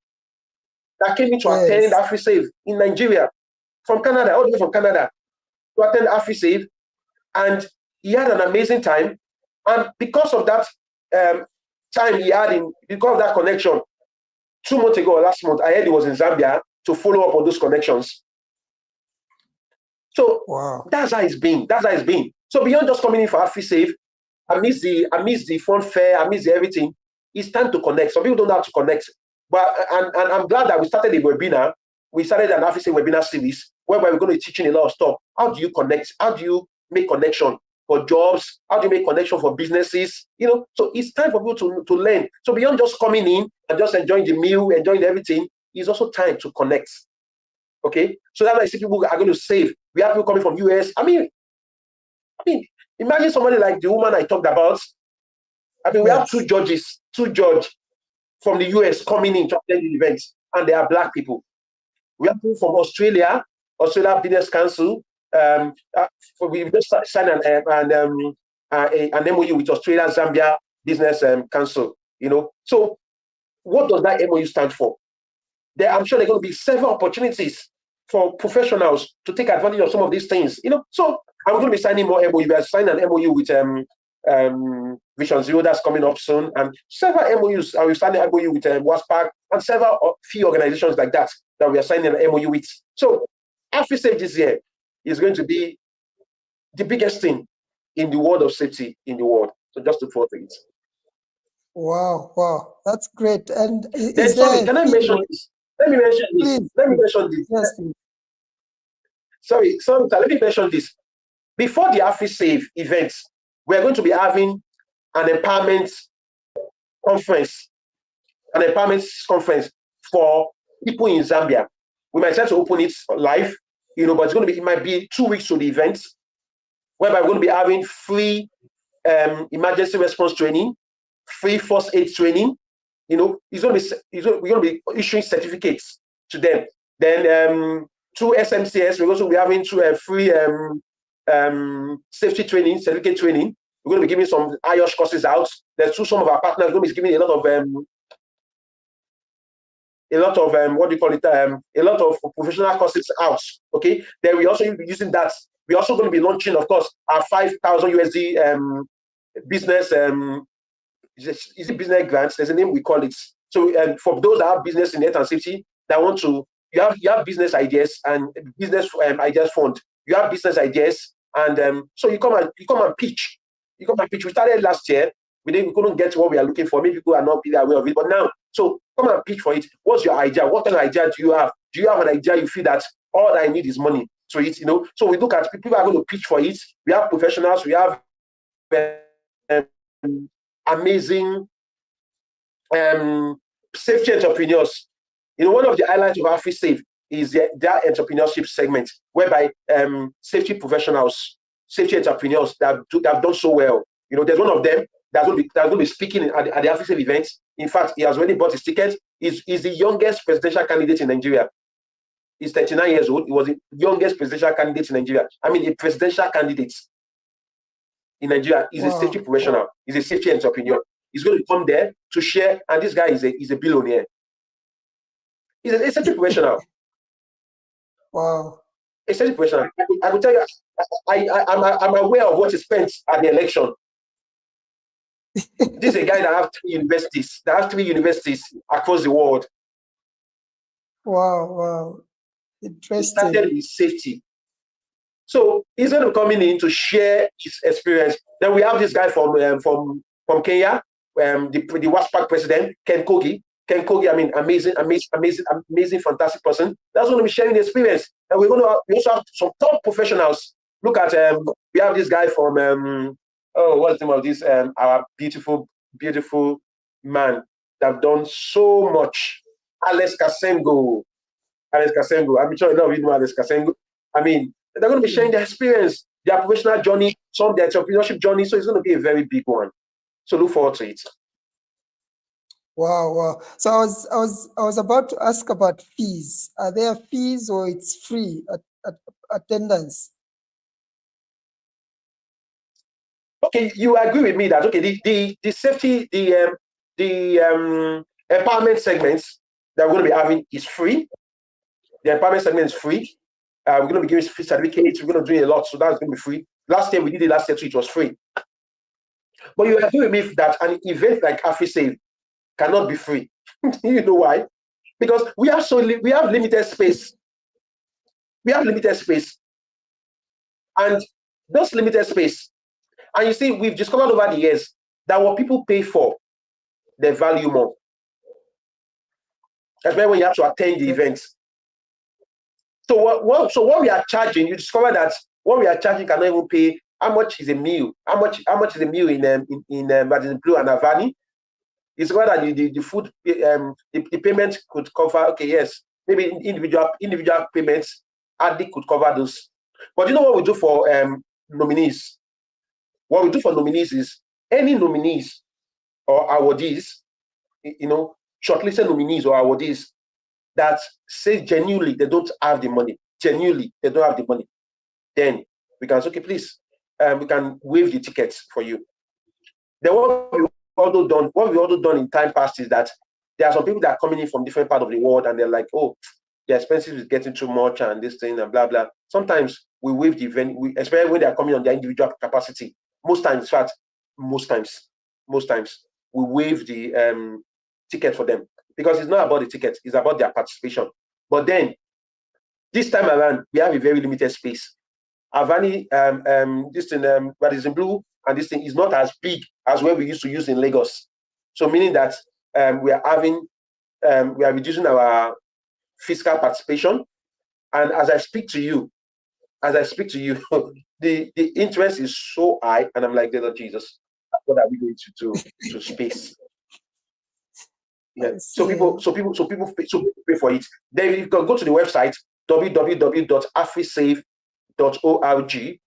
[SPEAKER 2] that came in to attend AfriSafe in Nigeria, from Canada, all the way from Canada, to attend AfriSafe, and he had an amazing time. And because of that time he had because of that connection, 2 months ago or last month, I heard he was in Zambia to follow up on those connections. So wow. That's how it's been. So beyond just coming in for AfriSafe, I miss the fun fair, I miss everything. It's time to connect. Some people don't know how to connect. But and I'm glad that we started a webinar. We started an AfriSafe webinar series whereby we're going to be teaching a lot of stuff. How do you connect? How do you make connection for jobs? How do you make connection for businesses? So it's time for people to learn. So beyond just coming in and just enjoying the meal, enjoying everything, it's also time to connect. Okay, so that's why I see people are going to save. We have people coming from US. I mean, imagine somebody like the woman I talked about. We have two judges from the US coming in to attend the event, and they are Black people. We have people from Australia Business Council. We just signed an MOU with Australia Zambia Business Council. So what does that MOU stand for? I'm sure there are going to be several opportunities for professionals to take advantage of some of these things. So I'm going to be signing more MOU. We are signing an MOU with Vision Zero that's coming up soon, and several MOUs. I will sign an MOU with WASPAC and several few organizations like that we are signing an MOU with. So AfriSafe this year is going to be the biggest thing in the world of safety in the world. So just look forward to it.
[SPEAKER 1] Wow, that's great. And
[SPEAKER 2] then, sorry, can I mention this? Let me mention this.
[SPEAKER 1] Please.
[SPEAKER 2] Let me mention this.
[SPEAKER 1] Yes, please.
[SPEAKER 2] Sorry, let me mention this. Before the AfriSafe events, we're going to be having an empowerment conference for people in Zambia. We might try to open it live, but it might be 2 weeks to the event, whereby we're going to be having free emergency response training, free first aid training. We're going to be issuing certificates to them. Then through SMCS, we're also be having free safety training, certificate training. We're going to be giving some IOSH courses out. There's some of our partners going to be giving a lot of what do you call it? A lot of professional courses out. Okay. Then we also be using that. We're also going to be launching, of course, our 5,000 USD business. Is it business grants? There's a name we call it. So for those that have business in health and safety, that want to, you have business ideas and business ideas fund. You have business ideas, and so you come and pitch. You come and pitch. We started last year. We couldn't get what we are looking for. Maybe people are not really aware of it, but now, so come and pitch for it. What's your idea? What kind of idea do you have? Do you have an idea you feel that all I need is money to it? So we look at people are going to pitch for it. We have professionals. We have amazing safety entrepreneurs. One of the highlights of AfriSafe is their entrepreneurship segment, whereby safety professionals, safety entrepreneurs that have done so well. There's one of them that's going to be speaking at the AfriSafe event. In fact, he has already bought his ticket. He's the youngest presidential candidate in Nigeria. He's 39 years old. He was the youngest presidential candidate in Nigeria. I mean, a presidential candidate in Nigeria. He's a safety professional. He's a safety entrepreneur. He's going to come there to share, and this guy is a billionaire. He's a safety professional.
[SPEAKER 1] Wow.
[SPEAKER 2] A safety professional. I will tell you, I'm aware of what he spent at the election. This is a guy that has 3 universities across the world.
[SPEAKER 1] Wow. Interesting.
[SPEAKER 2] He started with safety. So he's going to come in to share his experience. Then we have this guy from Kenya, the WASPAC president, Ken Kogi. Ken Kogi, I mean, amazing, fantastic person. That's going to be sharing the experience. And we also have some top professionals. Look at we have this guy from what's the name of this? Our beautiful man that have done so much. Alex Kasengo. I'm sure you know Alex Kasengo. I mean, they're going to be sharing their experience, their professional journey, some of their entrepreneurship journey. So it's going to be a very big one. So look forward to it.
[SPEAKER 1] Wow. So I was about to ask about fees. Are there fees or it's free attendance?
[SPEAKER 2] Okay, you agree with me that the safety, the empowerment segments that we're going to be having is free. The empowerment segment is free. We're going to be giving free certificates. We're going to do a lot, so that's going to be free. Last year we did it last year, so it was free. But you agree with me that an event like AfriSafe cannot be free. You know why? Because we have limited space. And those limited space. And you see, we've discovered over the years that what people pay for, they value more. That's why when you have to attend the events. So what we are charging, you discover that what we are charging cannot even pay. How much is a meal? How much is a meal in Blue and Avani? You discover that the food the payment could cover. Okay, yes, maybe individual payments hardly could cover those. But you know what we do for nominees? What we do for nominees is any nominees or awardees, shortlisted nominees or awardees that say genuinely they don't have the money, then we can say, okay, please, we can waive the tickets for you. Then what we also done in time past is that there are some people that are coming in from different parts of the world and they're like, oh, the expenses is getting too much and this thing and blah blah. Sometimes we waive the event, especially when they are coming on their individual capacity. Most times we waive the ticket for them because it's not about the ticket, it's about their participation. But then this time around, we have a very limited space. Avani, this thing that is in blue, and this thing is not as big as what we used to use in Lagos. So meaning that we are reducing our fiscal participation. And as I speak to you, the interest is so high, and I'm like, Lord Jesus, what are we going to do to space? Yeah. So people pay for it. Then you can go to the website www.afrisafe.org.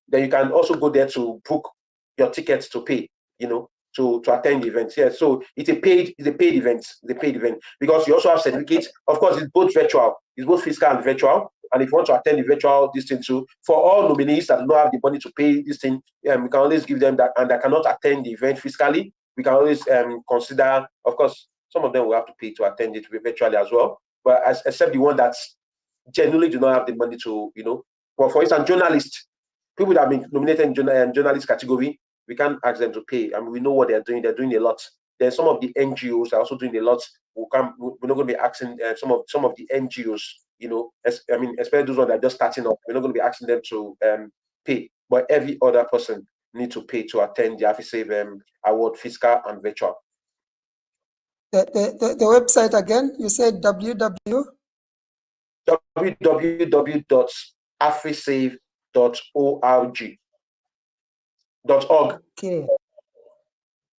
[SPEAKER 2] Then you can also go there to book your tickets to pay, to attend the event. Yeah, so it's a paid event. Because you also have certificates. Of course, it's both virtual, it's both physical and virtual. And if you want to attend the virtual this thing too, for all nominees that don't have the money to pay this thing, we can always give them that, and that cannot attend the event physically, we can always consider, of course, some of them will have to pay to attend it virtually as well. But except the one that's genuinely do not have the money to, but for instance, journalists, people that have been nominated in journalist category, we can't ask them to pay. I mean, we know what they're doing. They're doing a lot. Then some of the NGOs are also doing a lot. We're not going to be asking some of the NGOs, especially those ones that are just starting up. We're not going to be asking them to pay. But every other person needs to pay to attend the AfriSafe Award, physical and virtual.
[SPEAKER 1] The website again, you said
[SPEAKER 2] www.afrisafe.org.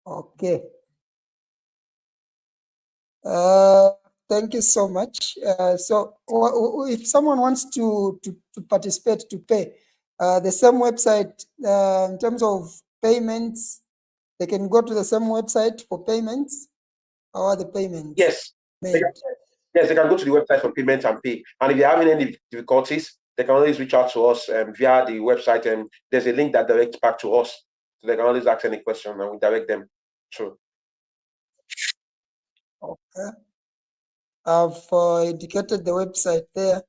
[SPEAKER 1] Okay. Thank you so much. So if someone wants to participate, to pay, the same website, in terms of payments, they can go to the same website for payments. How are the payments?
[SPEAKER 2] Yes. Yes, they can go to the website for payments and pay. And if they're having any difficulties, they can always reach out to us via the website, and there's a link that directs back to us. So they can always ask any question and we direct them through.
[SPEAKER 1] Okay. I've indicated the website there.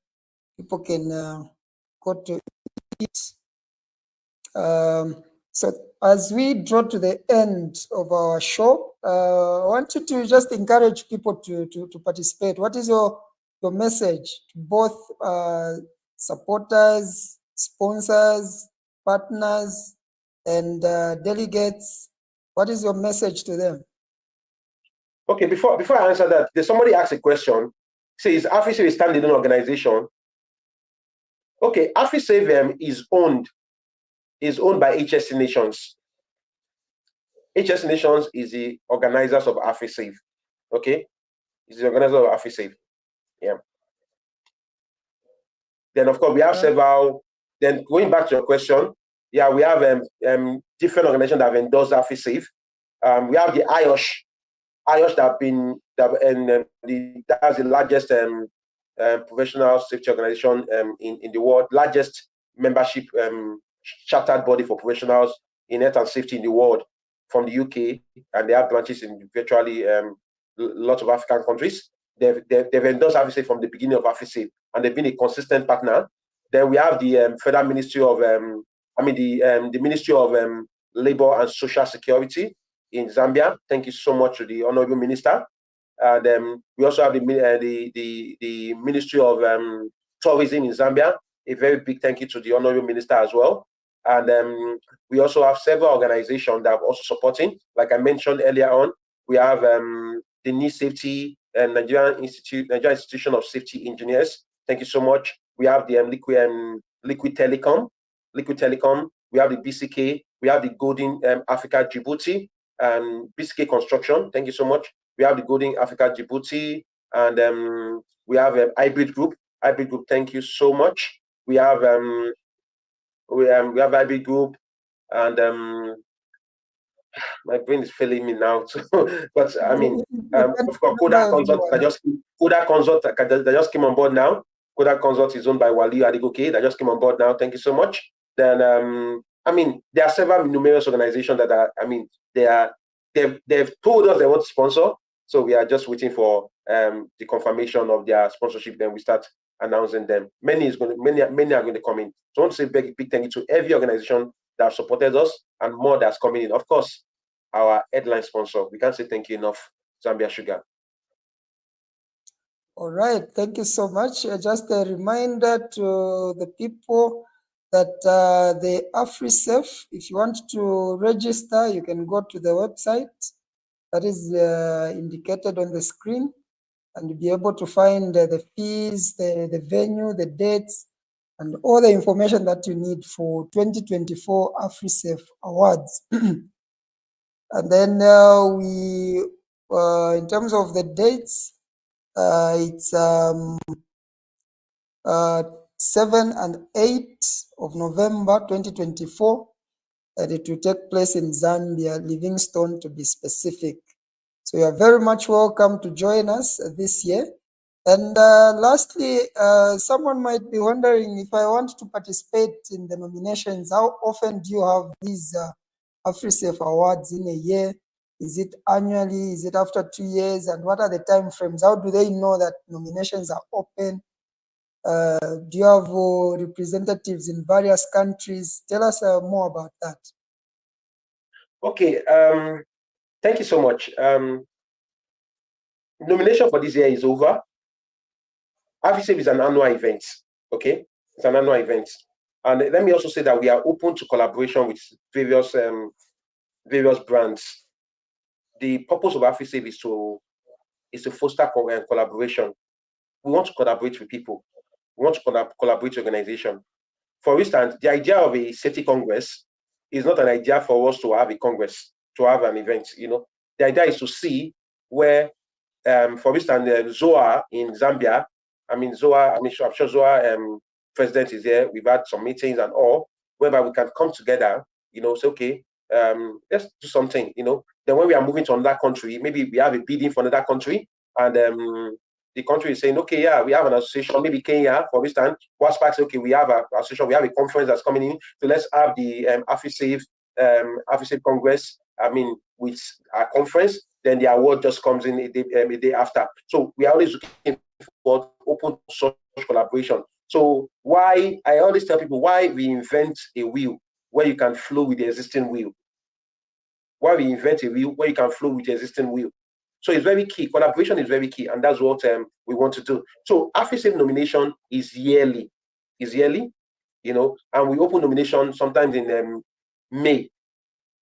[SPEAKER 1] People can go to it. So as we draw to the end of our show, I want you to just encourage people to participate. What is your message to both supporters, sponsors, partners, and delegates? What is your message to them?
[SPEAKER 2] Okay, before I answer that, there's somebody asked a question. Says AfriSafe is a standalone organization. Okay, AfriSafe is owned by HSENations. HSENations is the organizers of AfriSafe. Okay, it's the organizer of AfriSafe. Yeah. Then of course we have several. Then going back to your question, yeah, we have different organizations that have endorsed AfriSafe. We have the IOSH that's the largest professional safety organization in the world, largest membership chartered body for professionals in health and safety in the world, from the UK, and they have branches in virtually lots of African countries. They've endorsed AfriSafe from the beginning of AfriSafe, and they've been a consistent partner. Then we have the Federal Ministry of, the Ministry of Labor and Social Security in Zambia. Thank you so much to the Honorable Minister. And we also have the Ministry of Tourism in Zambia. A very big thank you to the Honorable Minister as well. And we also have several organizations that are also supporting. Like I mentioned earlier on, we have the NIST Safety and Nigerian Institution of Safety Engineers. Thank you so much. We have the Liquid Telecom. We have the BCK. We have the Golden Africa Djibouti. BCK Construction. Thank you so much. We have the Golden Africa Djibouti, and we have Hybrid Group. Hybrid Group, thank you so much. We have Hybrid Group, and my brain is failing me now. But I mean, of course, Kodak Consult that just came on board now. Kodak Consult is owned by Wali Adigoke that just came on board now. Thank you so much. Then I mean, there are several numerous organizations that are. I mean, they've told us they want to sponsor. So we are just waiting for the confirmation of their sponsorship. Then we start announcing them. Many are going to come in. So I want to say big thank you to every organization that have supported us, and more that's coming in. Of course, our headline sponsor. We can't say thank you enough, Zambia Sugar.
[SPEAKER 1] All right, thank you so much. Just a reminder to the people that the AfriSafe, if you want to register, you can go to the website that is indicated on the screen, and you'll be able to find the fees, the venue, the dates, and all the information that you need for 2024 AfriSafe Awards. And then in terms of the dates, it's 7 and 8 of November 2024, and it will take place in Zambia, Livingstone to be specific. So you are very much welcome to join us this year. And lastly, someone might be wondering, if I want to participate in the nominations, how often do you have these AfriSafe Awards in a year? Is it annually? Is it after 2 years? And what are the time frames? How do they know that nominations are open? Do you have representatives in various countries? Tell us more about that.
[SPEAKER 2] Okay, thank you so much. Nomination for this year is over. AfriSafe is an annual event. Okay, it's an annual event, and let me also say that we are open to collaboration with various brands. The purpose of AfriSafe is to foster collaboration. We want to collaborate with people. We want to collaborate with organizations. For instance, the idea of a safety congress is not an idea for us to have a congress, to have an event. The idea is to see where, for instance, ZOA in Zambia. I'm sure ZOA president is there. We've had some meetings and all, whereby we can come together. Say, okay, let's do something. Then when we are moving to another country, maybe we have a bidding for another country, and the country is saying, okay, yeah, we have an association, maybe Kenya, for instance. WASPAC says, okay, we have an association, we have a conference that's coming in, so let's have the AfriSafe Congress, with our conference, then the award just comes in a day after. So we are always looking for open source collaboration. So why, I always tell people, why we invent a wheel where you can flow with the existing wheel? Why we invent a wheel where you can flow with the existing wheel? So it's very key. Collaboration is very key, and that's what we want to do. So AfriSafe nomination is yearly. And we open nomination sometimes in May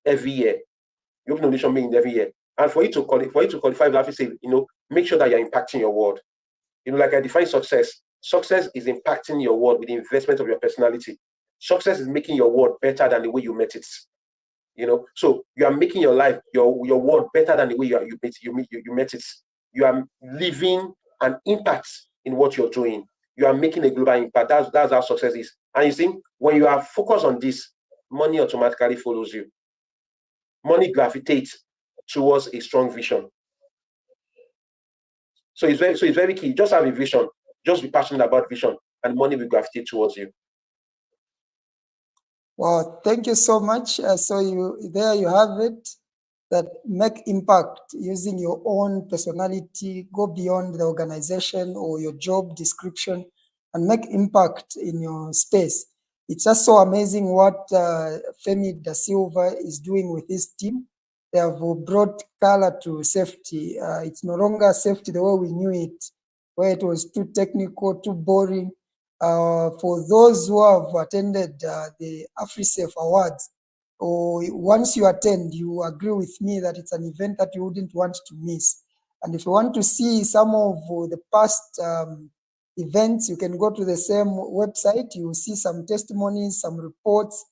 [SPEAKER 2] every year. You open nomination May in every year. And for you to qualify for AfriSafe, make sure that you're impacting your world. Like I define success. Success is impacting your world with the investment of your personality. Success is making your world better than the way you met it. So you are making your life, your world better than the way you met it. You are leaving an impact in what you're doing. You are making a global impact. That's how success is. And you see, when you are focused on this, money automatically follows you. Money gravitates towards a strong vision. So it's very key. Just have a vision. Just be passionate about vision, and money will gravitate towards you.
[SPEAKER 1] Well, thank you so much. So there you have it. That make impact using your own personality, go beyond the organization or your job description, and make impact in your space. It's just so amazing what Femi Da Silva is doing with his team. They have brought color to safety. It's no longer safety the way we knew it, where it was too technical, too boring. For those who have attended the AfriSafe Awards, once you attend, you agree with me that it's an event that you wouldn't want to miss. And if you want to see some of the past events, you can go to the same website. You will see some testimonies, some reports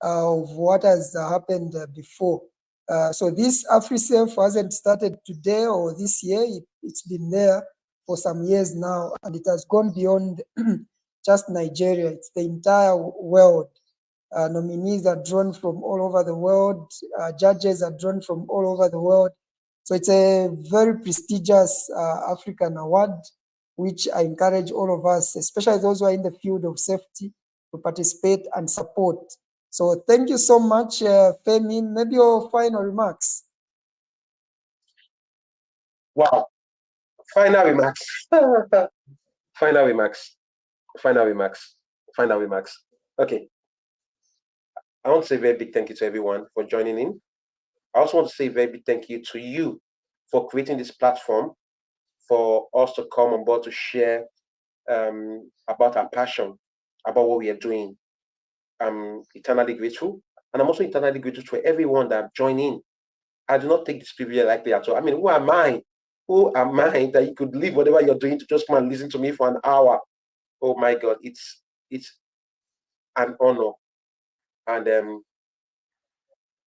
[SPEAKER 1] of what has happened before. So this AfriSafe hasn't started today or this year. It's been there for some years now, and it has gone beyond just Nigeria. It's the entire world. Nominees are drawn from all over the world. Judges are drawn from all over the world. So it's a very prestigious African award, which I encourage all of us, especially those who are in the field of safety, to participate and support. So thank you so much, Femi. Maybe your final remarks.
[SPEAKER 2] Wow. Final remarks. Final remarks. Final remarks. Final remarks. Okay. I want to say a very big thank you to everyone for joining in. I also want to say a very big thank you to you for creating this platform for us to come on board to share about our passion, about what we are doing. I'm eternally grateful. And I'm also eternally grateful to everyone that joined in. I do not take this privilege lightly at all. Who am I? Who am I that you could leave whatever you're doing to just come and listen to me for an hour? Oh my God, it's an honor. And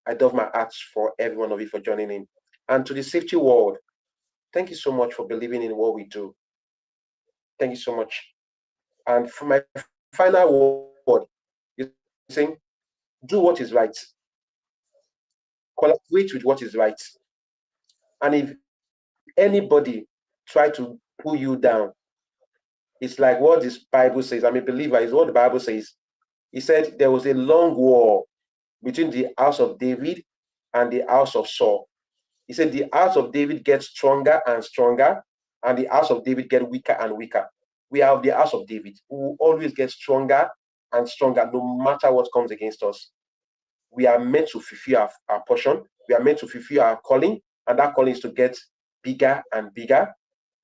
[SPEAKER 2] I love my heart for every one of you for joining in. And to the safety world, thank you so much for believing in what we do. Thank you so much. And for my final word, you saying, do what is right. Collaborate with what is right. And if anybody try to pull you down, It's like what this Bible says. I'm a believer. It's what the Bible says. He said there was a long war between the house of David and the house of Saul. He said the house of David gets stronger and stronger, and the house of David gets weaker and weaker. We have the house of David, who will always get stronger and stronger no matter what comes against us. We are meant to fulfill our portion. We are meant to fulfill our calling, and that calling is to get bigger and bigger.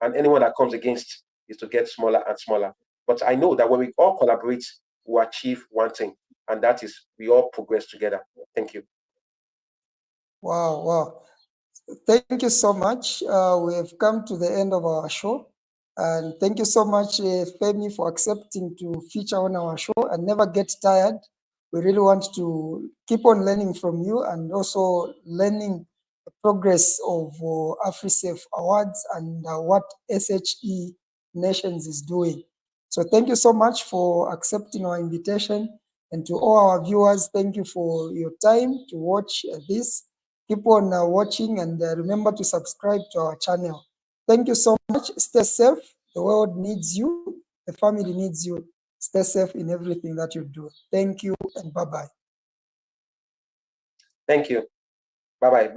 [SPEAKER 2] And anyone that comes against is to get smaller and smaller. But I know that when we all collaborate, we achieve one thing, and that is we all progress together. Thank you.
[SPEAKER 1] Wow, wow. Thank you so much. We have come to the end of our show. And thank you so much, Femi, for accepting to feature on our show and never get tired. We really want to keep on learning from you and also learning the progress of AfriSafe Awards and what HSENations is doing. So thank you so much for accepting our invitation. And to all our viewers, thank you for your time to watch this. Keep on watching and remember to subscribe to our channel. Thank you so much. Stay safe. The world needs you. The family needs you. Stay safe in everything that you do. Thank you and bye-bye.
[SPEAKER 2] Thank you. Bye-bye. Bye.